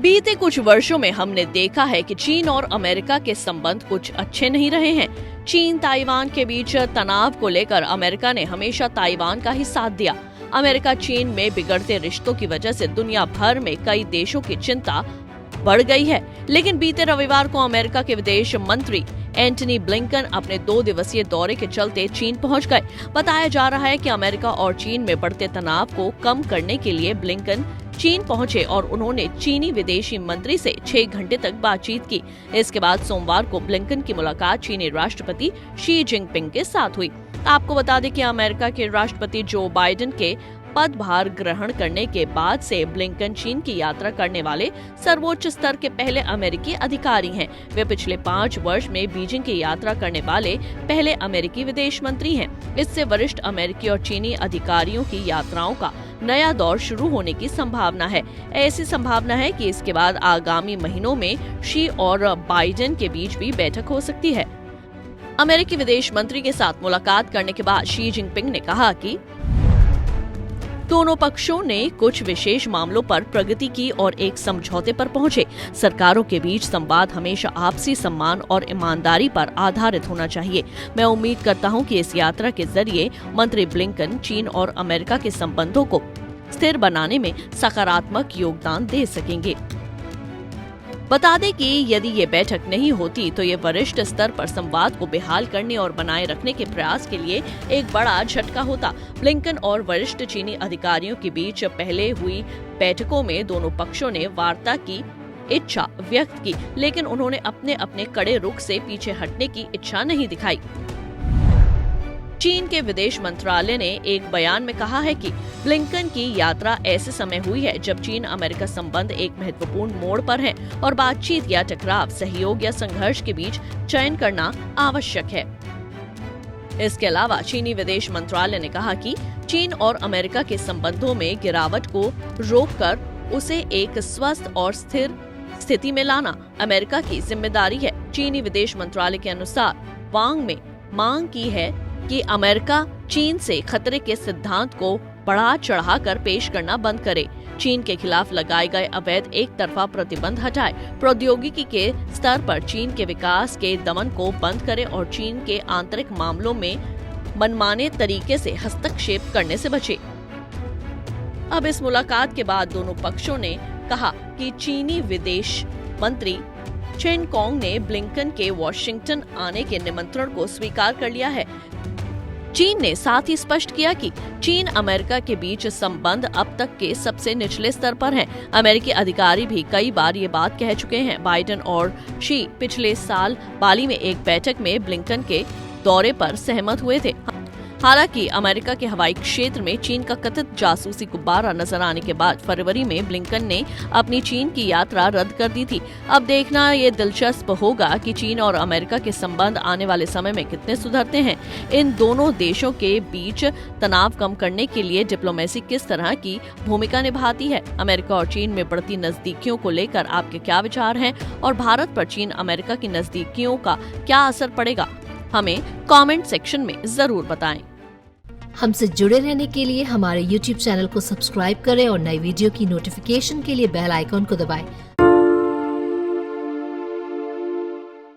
बीते कुछ वर्षों में हमने देखा है कि चीन और अमेरिका के संबंध कुछ अच्छे नहीं रहे हैं। चीन ताइवान के बीच तनाव को लेकर अमेरिका ने हमेशा ताइवान का ही साथ दिया। अमेरिका चीन में बिगड़ते रिश्तों की वजह से दुनिया भर में कई देशों की चिंता बढ़ गई है। लेकिन बीते रविवार को अमेरिका के विदेश मंत्री एंटनी ब्लिंकन अपने 2 दिवसीय दौरे के चलते चीन पहुंच गए। बताया जा रहा है कि अमेरिका और चीन में बढ़ते तनाव को कम करने के लिए ब्लिंकन चीन पहुंचे और उन्होंने चीनी विदेशी मंत्री से 6 घंटे तक बातचीत की। इसके बाद सोमवार को ब्लिंकन की मुलाकात चीनी राष्ट्रपति शी जिनपिंग के साथ हुई। आपको बता दें कि अमेरिका के राष्ट्रपति जो बाइडेन के पदभार ग्रहण करने के बाद से ब्लिंकन चीन की यात्रा करने वाले सर्वोच्च स्तर के पहले अमेरिकी अधिकारी हैं। वे पिछले 5 वर्ष में बीजिंग की यात्रा करने वाले पहले अमेरिकी विदेश मंत्री हैं। इससे वरिष्ठ अमेरिकी और चीनी अधिकारियों की यात्राओं का नया दौर शुरू होने की संभावना है। ऐसी संभावना है कि इसके बाद आगामी महीनों में शी और बाइडेन के बीच भी बैठक हो सकती है। अमेरिकी विदेश मंत्री के साथ मुलाकात करने के बाद शी जिनपिंग ने कहा कि दोनों पक्षों ने कुछ विशेष मामलों पर प्रगति की और एक समझौते पर पहुंचे। सरकारों के बीच संवाद हमेशा आपसी सम्मान और ईमानदारी पर आधारित होना चाहिए। मैं उम्मीद करता हूं कि इस यात्रा के जरिए मंत्री ब्लिंकन चीन और अमेरिका के संबंधों को स्थिर बनाने में सकारात्मक योगदान दे सकेंगे। बता दें कि यदि ये बैठक नहीं होती तो ये वरिष्ठ स्तर पर संवाद को बेहाल करने और बनाए रखने के प्रयास के लिए एक बड़ा झटका होता। ब्लिंकन और वरिष्ठ चीनी अधिकारियों के बीच पहले हुई बैठकों में दोनों पक्षों ने वार्ता की इच्छा व्यक्त की, लेकिन उन्होंने अपने अपने कड़े रुख से पीछे हटने की इच्छा नहीं दिखाई। चीन के विदेश मंत्रालय ने एक बयान में कहा है कि ब्लिंकन की यात्रा ऐसे समय हुई है जब चीन अमेरिका संबंध एक महत्वपूर्ण मोड़ पर है और बातचीत या टकराव, सहयोग या संघर्ष के बीच चयन करना आवश्यक है। इसके अलावा चीनी विदेश मंत्रालय ने कहा कि चीन और अमेरिका के संबंधों में गिरावट को रोककर उसे एक स्वस्थ और स्थिर स्थिति में लाना अमेरिका की जिम्मेदारी है। चीनी विदेश मंत्रालय के अनुसार वांग में मांग की है कि अमेरिका चीन से खतरे के सिद्धांत को बढ़ा चढ़ाकर पेश करना बंद करे, चीन के खिलाफ लगाए गए अवैध एक तरफा प्रतिबंध हटाए, प्रौद्योगिकी के स्तर पर चीन के विकास के दमन को बंद करे और चीन के आंतरिक मामलों में मनमाने तरीके से हस्तक्षेप करने से बचे। अब इस मुलाकात के बाद दोनों पक्षों ने कहा कि चीनी विदेश मंत्री चेन कोंग ने ब्लिंकन के वॉशिंगटन आने के निमंत्रण को स्वीकार कर लिया है। चीन ने साथ ही स्पष्ट किया कि चीन अमेरिका के बीच संबंध अब तक के सबसे निचले स्तर पर हैं। अमेरिकी अधिकारी भी कई बार ये बात कह चुके हैं। बाइडेन और शी पिछले साल बाली में एक बैठक में ब्लिंकन के दौरे पर सहमत हुए थे। हालांकि अमेरिका के हवाई क्षेत्र में चीन का कथित जासूसी गुब्बारा नजर आने के बाद फरवरी में ब्लिंकन ने अपनी चीन की यात्रा रद्द कर दी थी। अब देखना ये दिलचस्प होगा कि चीन और अमेरिका के संबंध आने वाले समय में कितने सुधरते हैं। इन दोनों देशों के बीच तनाव कम करने के लिए डिप्लोमेसी किस तरह की भूमिका निभाती है। अमेरिका और चीन में बढ़ती नजदीकियों को लेकर आपके क्या विचार हैं और भारत पर चीन अमेरिका की नजदीकियों का क्या असर पड़ेगा, हमें कमेंट सेक्शन में जरूर बताएं। हमसे जुड़े रहने के लिए हमारे YouTube चैनल को सब्सक्राइब करें और नई वीडियो की नोटिफिकेशन के लिए बेल आइकॉन को दबाएं।